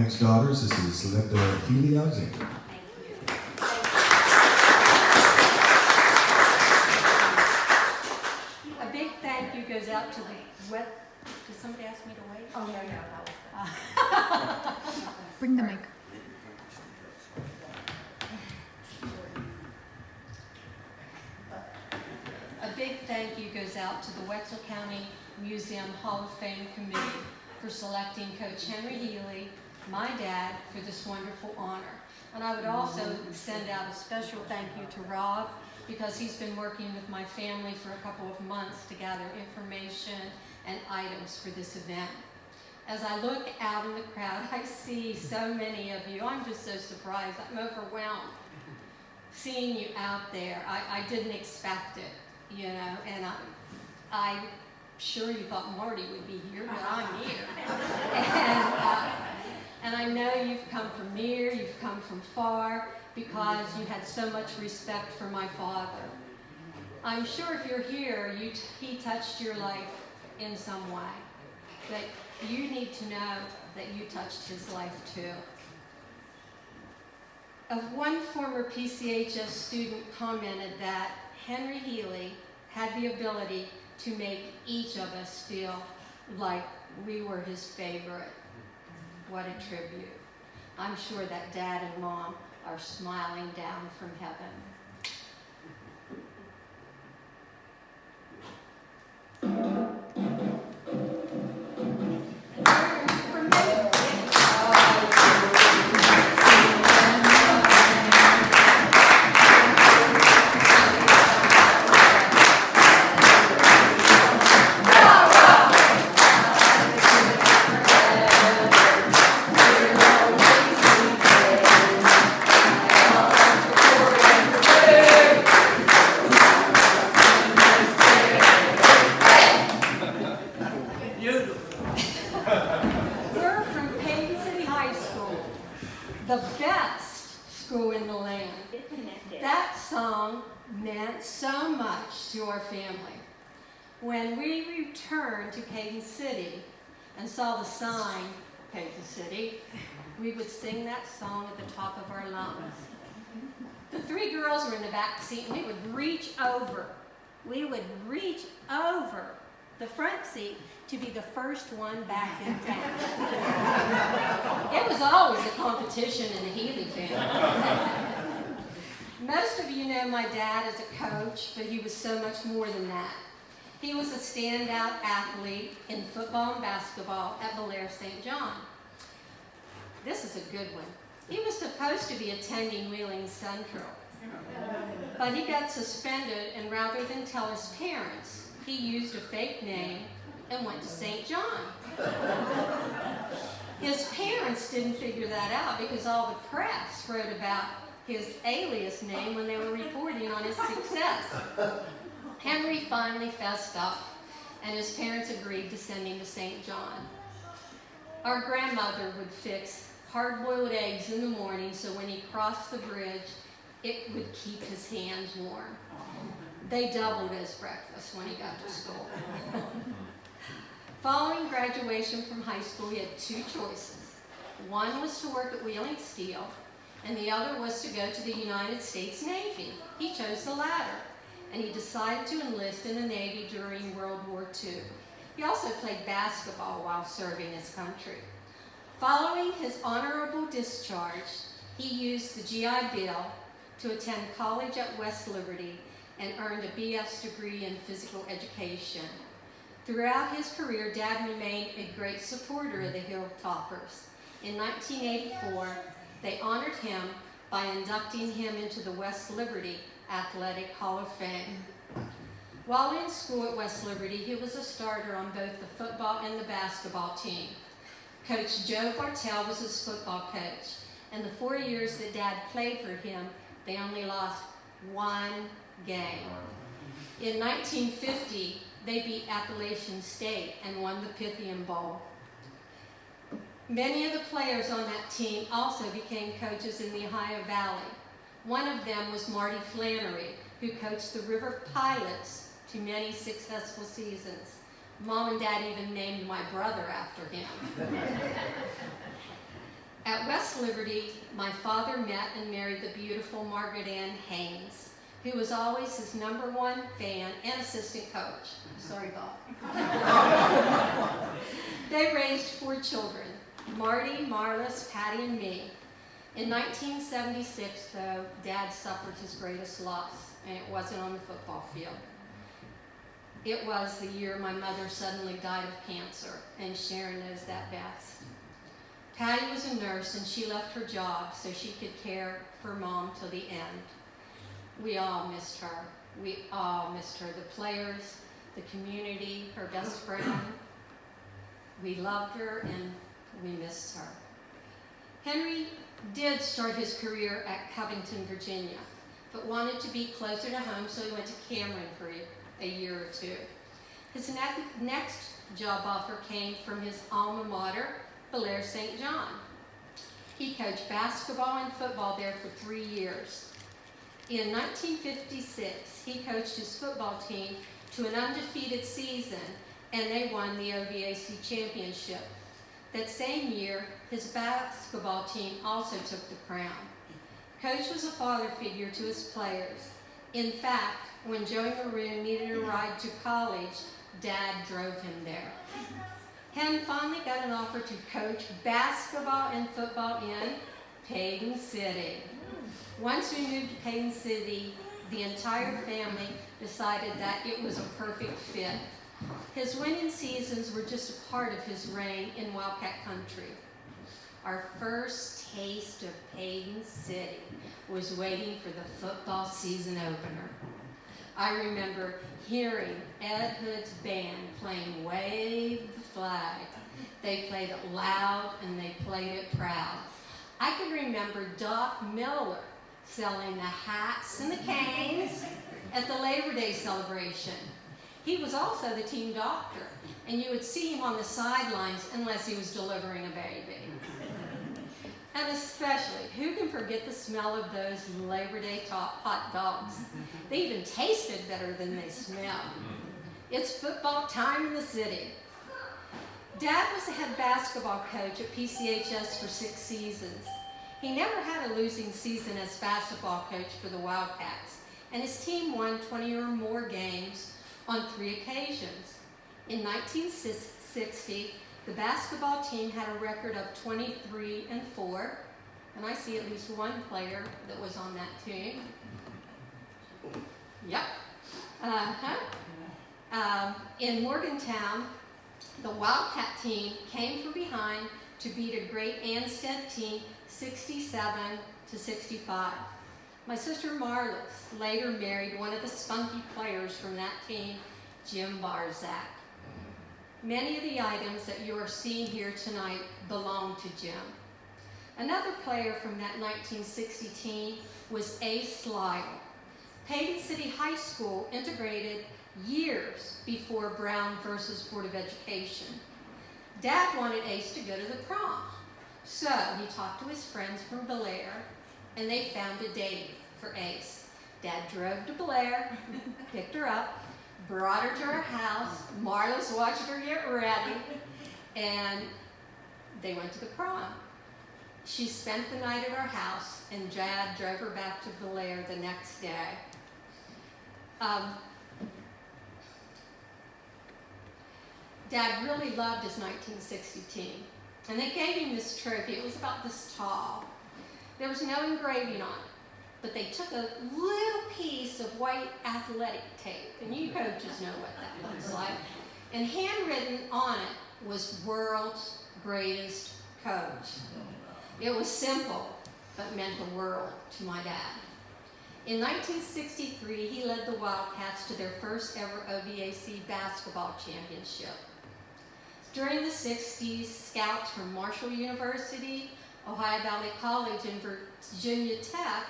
next daughters, this is Healy Alexander. A big thank you goes out to the Did somebody ask me to wait? Oh, no, that was Bring the mic. A big thank you goes out to the Wetzel County Museum Hall of Fame Committee for selecting Coach Henry Healy, my dad, for this wonderful honor. And I would also send out a special thank you to Rob, because he's been working with my family for a couple of months to gather information and items for this event. As I look out in the crowd, I see so many of you. I'm just so surprised. I'm overwhelmed seeing you out there. I didn't expect it, you know, and I'm sure you thought Marty would be here, but I'm here. And I know you've come from near, you've come from far, because you had so much respect for my father. I'm sure if you're here, he touched your life in some way. But you need to know that you touched his life too. One former PCHS student commented that Henry Healy had the ability to make each of us feel like we were his favorite. What a tribute. I'm sure that Dad and Mom are smiling down from heaven. The best school in the land. That song meant so much to our family. When we returned to Payton City and saw the sign, Payton City, we would sing that song at the top of our lungs. The three girls were in the back seat, and we would reach over the front seat to be the first one back in town. It was always a competition in the Healy family. Most of you know my dad as a coach, but he was so much more than that. He was a standout athlete in football and basketball at Belair St. John. This is a good one. He was supposed to be attending Wheeling Central, but he got suspended, and rather than tell his parents, he used a fake name and went to St. John. His parents didn't figure that out because all the press wrote about his alias name when they were reporting on his success. Henry finally fessed up, and his parents agreed to send him to St. John. Our grandmother would fix hard-boiled eggs in the morning so when he crossed the bridge, it would keep his hands warm. They doubled his breakfast when he got to school. Following graduation from high school, he had two choices. One was to work at Wheeling Steel, and the other was to go to the United States Navy. He chose the latter, and he decided to enlist in the Navy during World War II. He also played basketball while serving his country. Following his honorable discharge, he used the GI Bill to attend college at West Liberty and earned a BS degree in physical education. Throughout his career, Dad remained a great supporter of the Hilltoppers. In 1984, they honored him by inducting him into the West Liberty Athletic Hall of Fame. While in school at West Liberty, he was a starter on both the football and the basketball team. Coach Joe Bartell was his football coach, and the 4 years that Dad played for him, they only lost one game. In 1950, they beat Appalachian State and won the Pythian Bowl. Many of the players on that team also became coaches in the Ohio Valley. One of them was Marty Flannery, who coached the River Pilots to many successful seasons. Mom and Dad even named my brother after him. West Liberty, my father met and married the beautiful Margaret Ann Haynes, who was always his #1 fan and assistant coach. Sorry, Bob. They raised 4 children, Marty, Marlis, Patty, and me. In 1976, though, Dad suffered his greatest loss, and it wasn't on the football field. It was the year my mother suddenly died of cancer, and Sharon knows that best. Patty was a nurse, and she left her job so she could care for Mom till the end. We all missed her. We all missed her. The players, the community, her best friend. We loved her, and we missed her. Henry did start his career at Covington, Virginia, but wanted to be closer to home, so he went to Cameron for a year or 2. His next job offer came from his alma mater, Bellaire St. John. He coached basketball and football there for 3 years. In 1956, he coached his football team to an undefeated season, and they won the OVAC championship. That same year, his basketball team also took the crown. Coach was a father figure to his players. In fact, when Joey Maroon needed a ride to college, Dad drove him there. Hen finally got an offer to coach basketball and football in Paden City. Once we moved to Paden City, the entire family decided that it was a perfect fit. His winning seasons were just a part of his reign in Wildcat Country. Our first taste of Paden City was waiting for the football season opener. I remember hearing Ed Hood's band playing Wave the Flag. They played it loud and they played it proud. I can remember Doc Miller selling the hats and the canes at the Labor Day celebration. He was also the team doctor, and you would see him on the sidelines unless he was delivering a baby. And especially, who can forget the smell of those Labor Day hot dogs? They even tasted better than they smelled. It's football time in the city. Dad was the head basketball coach at PCHS for 6 seasons. He never had a losing season as basketball coach for the Wildcats, and his team won 20 or more games on 3 occasions. In 1960, the basketball team had a record of 23-4, and I see at least one player that was on that team. Yep. In Morgantown, the Wildcat team came from behind to beat a great Anstead team 67-65. My sister Marlis later married one of the spunky players from that team, Jim Barzak. Many of the items that you are seeing here tonight belong to Jim. Another player from that 1960 team was Ace Lyle. Paden City High School integrated years before Brown versus Board of Education. Dad wanted Ace to go to the prom, so he talked to his friends from Bellaire, and they found a date for Ace. Dad drove to Bellaire, picked her up, brought her to her house. Marlis watched her get ready, and they went to the prom. She spent the night at our house, and Dad drove her back to Bellaire the next day. Dad really loved his 1960 team, and they gave him this trophy. It was about this tall. There was no engraving on it, but they took a little piece of white athletic tape, and you coaches know what that looks like, and handwritten on it was "World's Greatest Coach." It was simple, but meant the world to my dad. In 1963, he led the Wildcats to their first ever OVAC basketball championship. During the 60s, scouts from Marshall University, Ohio Valley College, and Virginia Tech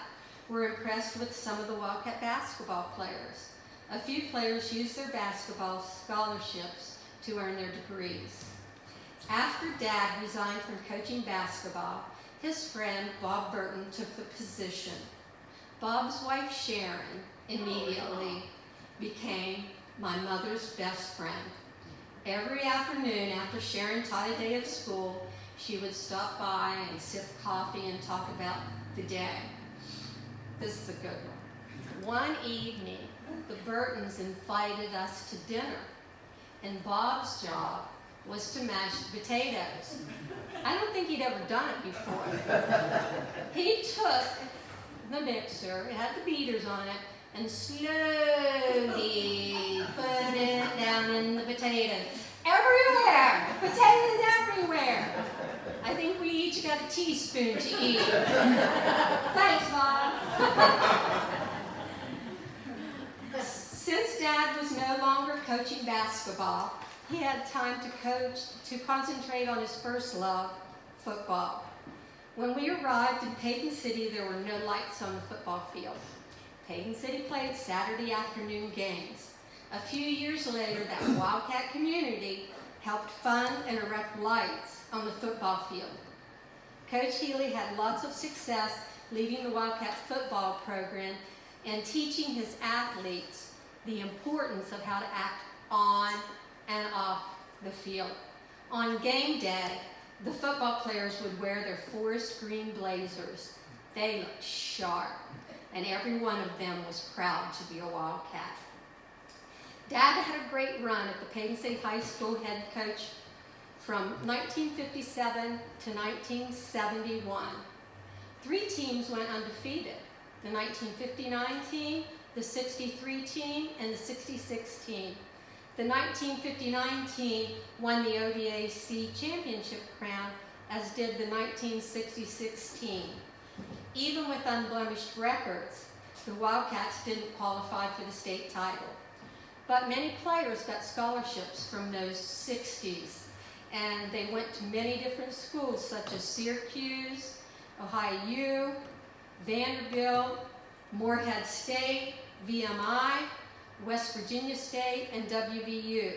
were impressed with some of the Wildcat basketball players. A few players used their basketball scholarships to earn their degrees. After Dad resigned from coaching basketball, his friend Bob Burton took the position. Bob's wife Sharon immediately became my mother's best friend. Every afternoon after Sharon taught a day of school, she would stop by and sip coffee and talk about the day. This is a good one. One evening, the Burtons invited us to dinner, and Bob's job was to mash the potatoes. I don't think he'd ever done it before. He took the mixer, it had the beaters on it, and slowly put it down in the potatoes. Everywhere! Potatoes everywhere! I think we each got a teaspoon to eat. Thanks, Bob. Since Dad was no longer coaching basketball, he had time to concentrate on his first love, football. When we arrived in Payton City, there were no lights on the football field. Payton City played Saturday afternoon games. A few years later, that Wildcat community helped fund and erect lights on the football field. Coach Healy had lots of success leading the Wildcat football program and teaching his athletes the importance of how to act on and off the field. On game day, the football players would wear their forest green blazers. They looked sharp, and every one of them was proud to be a Wildcat. Dad had a great run at the Payton City High School head coach from 1957 to 1971. 3 teams went undefeated: the 1959 team, the 63 team, and the 66 team. The 1959 team won the OVAC championship crown, as did the 1966 team. Even with unblemished records, the Wildcats didn't qualify for the state title. But many players got scholarships from those 60s, and they went to many different schools such as Syracuse, Ohio U, Vanderbilt, Morehead State, VMI, West Virginia State, and WVU.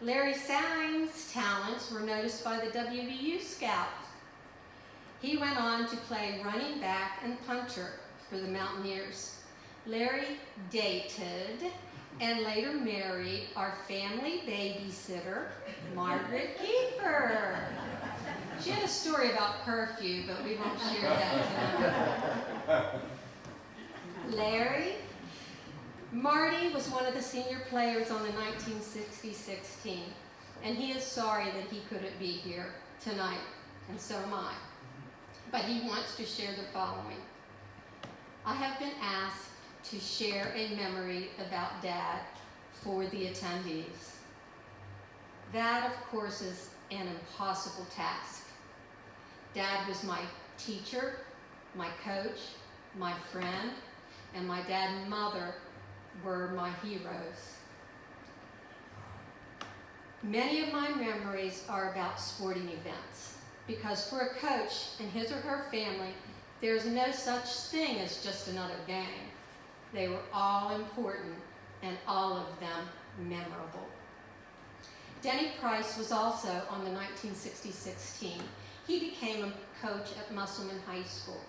Larry Sang's talents were noticed by the WVU scouts. He went on to play running back and punter for the Mountaineers. Larry dated and later married our family babysitter, Margaret Kiefer. She had a story about curfew, but we won't share that tonight. Larry, Marty was one of the senior players on the 1966 team, and he is sorry that he couldn't be here tonight, and so am I. But he wants to share the following. I have been asked to share a memory about Dad for the attendees. That, of course, is an impossible task. Dad was my teacher, my coach, my friend, and my dad and mother were my heroes. Many of my memories are about sporting events, because for a coach and his or her family, there's no such thing as just another game. They were all important, and all of them memorable. Denny Price was also on the 1966 team. He became a coach at Musselman High School.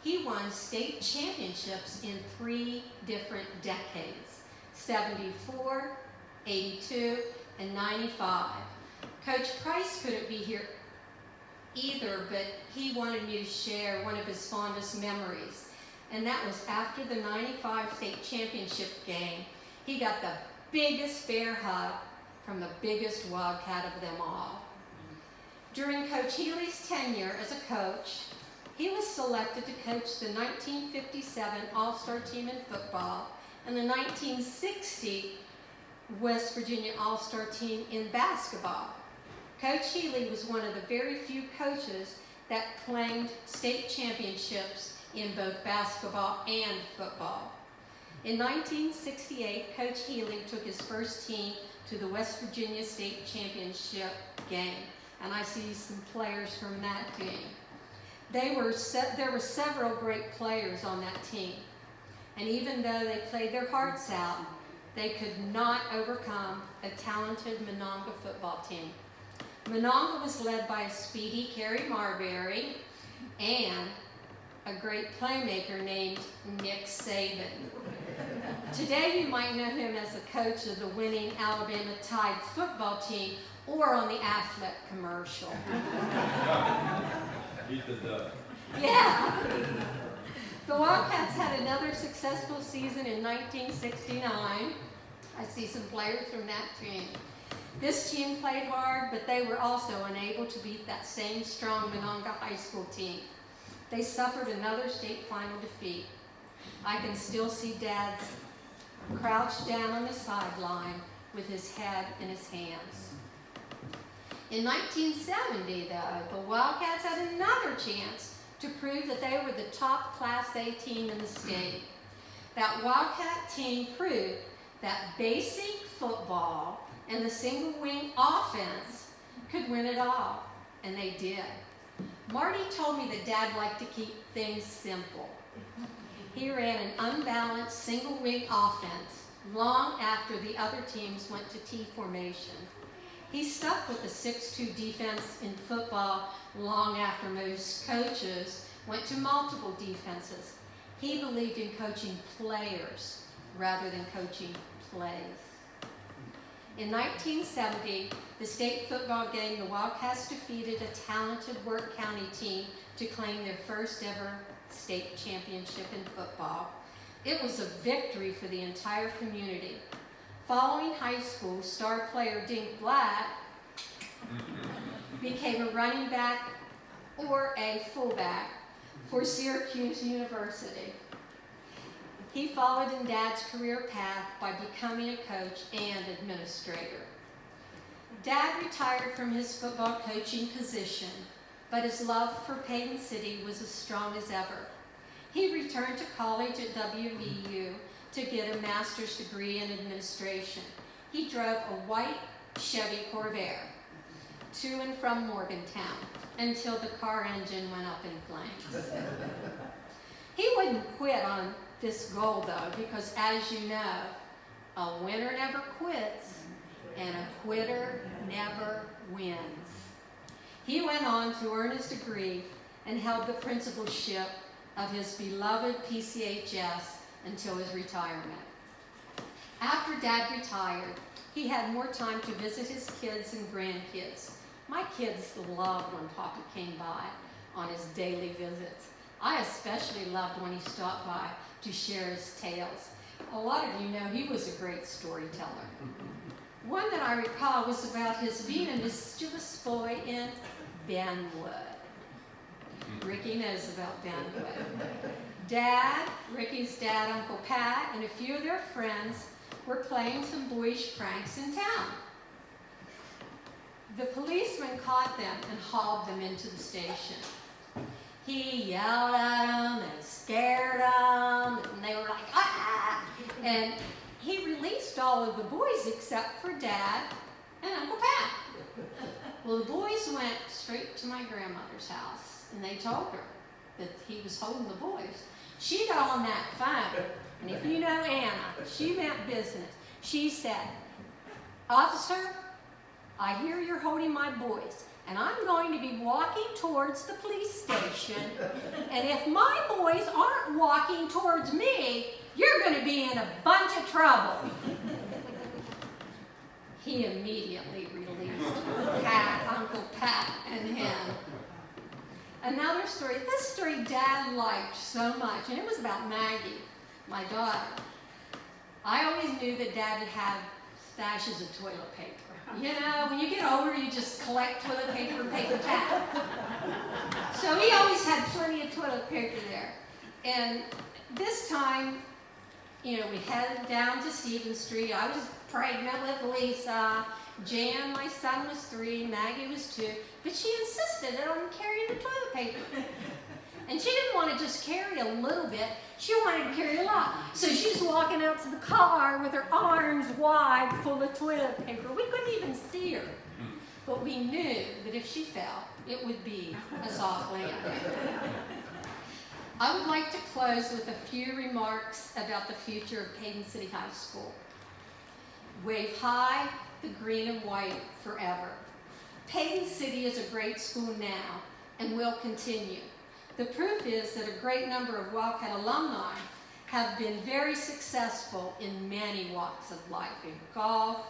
He won state championships in 3 different decades: 74, 82, and 95. Coach Price couldn't be here either, but he wanted me to share one of his fondest memories, and that was after the 95 state championship game. He got the biggest bear hug from the biggest Wildcat of them all. During Coach Healy's tenure as a coach, he was selected to coach the 1957 All-Star team in football and the 1960 West Virginia All-Star team in basketball. Coach Healy was one of the very few coaches that claimed state championships in both basketball and football. In 1968, Coach Healy took his first team to the West Virginia State Championship game, and I see some players from that team. There were several great players on that team, and even though they played their hearts out, they could not overcome a talented Monongah football team. Monongah was led by a speedy Kerry Marbury and a great playmaker named Nick Saban. Today you might know him as the coach of the winning Alabama Tide football team or on the Affleck commercial. Beat the duck. Yeah. The Wildcats had another successful season in 1969. I see some players from that team. This team played hard, but they were also unable to beat that same strong Monongah High School team. They suffered another state final defeat. I can still see Dad crouched down on the sideline with his head in his hands. In 1970, though, the Wildcats had another chance to prove that they were the top Class A team in the state. That Wildcat team proved that basic football and the single wing offense could win it all, and they did. Marty told me that Dad liked to keep things simple. He ran an unbalanced single wing offense long after the other teams went to T formation. He stuck with the 6-2 defense in football long after most coaches went to multiple defenses. He believed in coaching players rather than coaching plays. In 1970, the state football game, the Wildcats defeated a talented Wetzel County team to claim their first ever state championship in football. It was a victory for the entire community. Following high school, star player Dink Black became a running back or a fullback for Syracuse University. He followed in Dad's career path by becoming a coach and administrator. Dad retired from his football coaching position, but his love for Payton City was as strong as ever. He returned to college at WVU to get a master's degree in administration. He drove a white Chevy Corvair to and from Morgantown until the car engine went up in flames. He wouldn't quit on this goal though, because as you know, a winner never quits and a quitter never wins. He went on to earn his degree and held the principalship of his beloved PCHS until his retirement. After Dad retired, he had more time to visit his kids and grandkids. My kids loved when Papa came by on his daily visits. I especially loved when he stopped by to share his tales. A lot of you know he was a great storyteller. One that I recall was about his being a mischievous boy in Benwood. Ricky knows about Benwood. Dad, Ricky's dad, Uncle Pat, and a few of their friends were playing some boyish pranks in town. The policeman caught them and hauled them into the station. He yelled at them and scared them, and they were like, ah! And he released all of the boys except for Dad and Uncle Pat. Well, the boys went straight to my grandmother's house, and they told her that he was holding the boys. She got on that phone, and if you know Anna, she meant business. She said, "Officer, I hear you're holding my boys, and I'm going to be walking towards the police station, and if my boys aren't walking towards me, you're going to be in a bunch of trouble." He immediately released Pat, Uncle Pat, and him. Another story, this story Dad liked so much, and it was about Maggie, my daughter. I always knew that Dad had had stashes of toilet paper. You know, when you get older, you just collect toilet paper and paper towel. So he always had plenty of toilet paper there. And this time, you know, we headed down to Stevens Street. I was pregnant with Lisa. Jan, my son, was 3. Maggie was 2. But she insisted on carrying the toilet paper. And she didn't want to just carry a little bit. She wanted to carry a lot. So she's walking out to the car with her arms wide full of toilet paper. We couldn't even see her. But we knew that if she fell, it would be a soft landing. I would like to close with a few remarks about the future of Payton City High School. Wave high, the green and white forever. Payton City is a great school now and will continue. The proof is that a great number of Wildcat alumni have been very successful in many walks of life, in golf,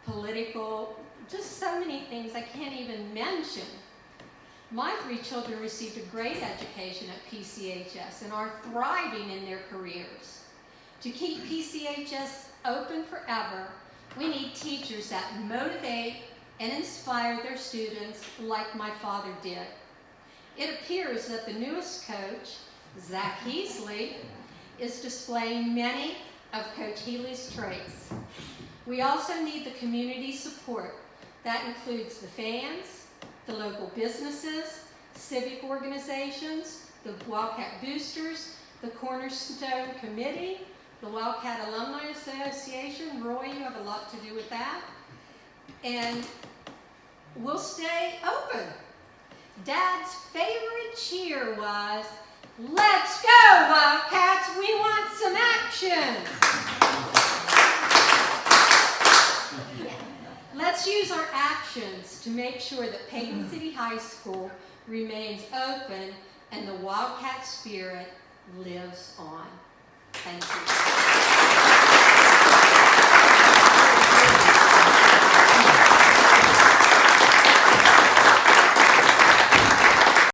political, just so many things I can't even mention. My 3 children received a great education at PCHS and are thriving in their careers. To keep PCHS open forever, we need teachers that motivate and inspire their students like my father did. It appears that the newest coach, Zach Healy, is displaying many of Coach Healy's traits. We also need the community support. That includes the fans, the local businesses, civic organizations, the Wildcat Boosters, the Cornerstone Committee, the Wildcat Alumni Association. Roy, you have a lot to do with that. And we'll stay open. Dad's favorite cheer was, "Let's go, Wildcats, we want some action." Let's use our actions to make sure that Payton City High School remains open and the Wildcat spirit lives on. Thank you.